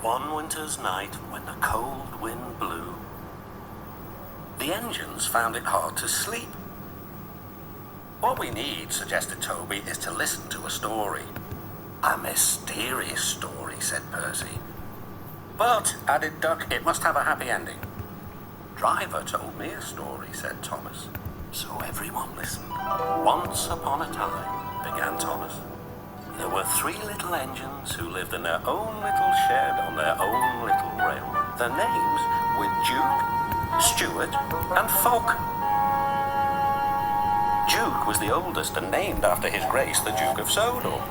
One winter's night when the cold wind blew, the engines found it hard to sleep. What we need, suggested Toby, is to listen to a story. A mysterious story, said Percy. But, added Duck, it must have a happy ending. Driver told me a story, said Thomas. So everyone listened. Once upon a time, began Thomas, there were 3 little engines who lived in their own little shed on their own little railway. Their names were Duke, Stuart, and Falk. Duke was the oldest and named after his grace, the Duke of Sodor.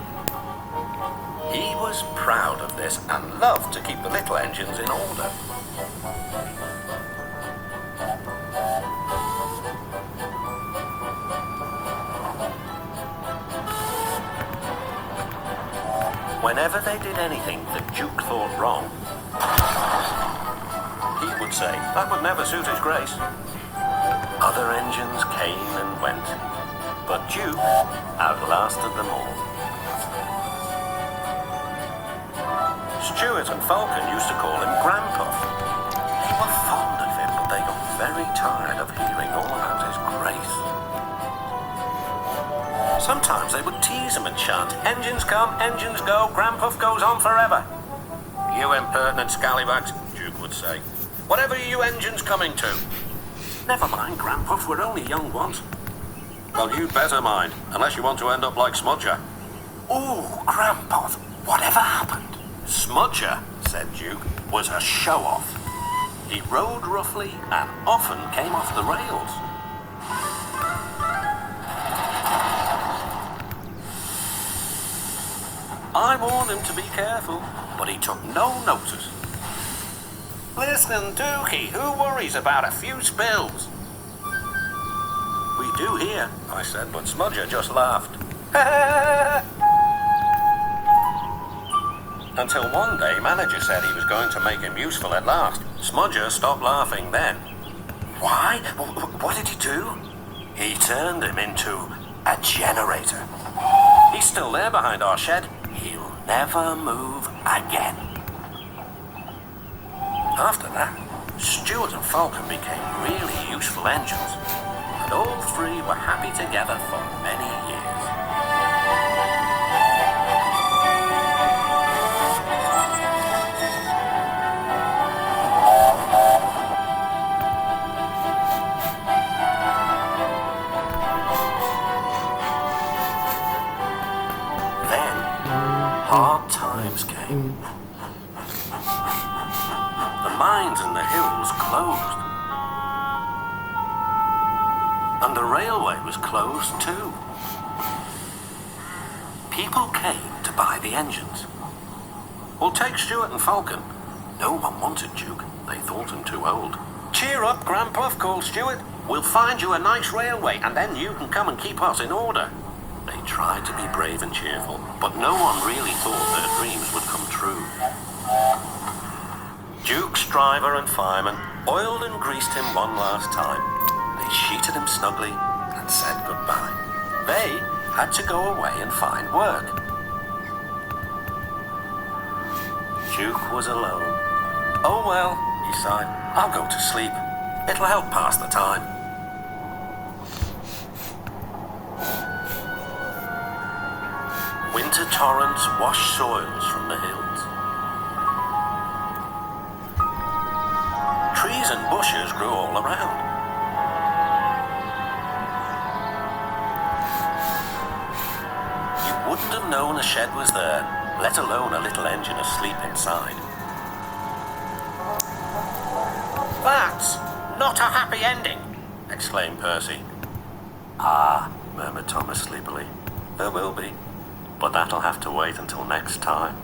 He was proud of this and loved to keep the little engines in order. Whenever they did anything that Duke thought wrong, he would say, that would never suit his grace. Other engines came and went, but Duke outlasted them all. Stuart and Falcon used to call him Granpuff. They were fond of him, but they got very tired of hearing all about his grace. Sometimes they would tease him and chant, engines come, engines go, Granpuff goes on forever. You impertinent scallywags, Duke would say. Whatever are you engines coming to? Never mind, Granpuff, we're only young ones. Well, you'd better mind, unless you want to end up like Smudger. Ooh, Granpuff, whatever happened? Smudger, said Duke, was a show-off. He rode roughly and often came off the rails. I warned him to be careful, but he took no notice. Listen, Dookie, who worries about a few spills? We do here, I said, but Smudger just laughed. Until one day, manager said he was going to make him useful at last. Smudger stopped laughing then. Why? What did he do? He turned him into a generator. He's still there behind our shed. He'll never move again. After that, Stuart and Falcon became really useful engines, and all 3 were happy together for many years. Hard times came. The mines in the hills closed. And the railway was closed too. People came to buy the engines. Well, take Stuart and Falcon. No one wanted Duke. They thought him too old. Cheer up, Granpuff, called Stuart. We'll find you a nice railway, and then you can come and keep us in order. They tried to be brave and cheerful, but no one really thought their dreams would come true. Duke's driver and fireman oiled and greased him one last time. They sheeted him snugly and said goodbye. They had to go away and find work. Duke was alone. Oh well, he sighed, I'll go to sleep. It'll help pass the time. Winter torrents washed soils from the hills. Trees and bushes grew all around. You wouldn't have known a shed was there, let alone a little engine asleep inside. That's not a happy ending, exclaimed Percy. Ah, murmured Thomas sleepily, there will be. But that'll have to wait until next time.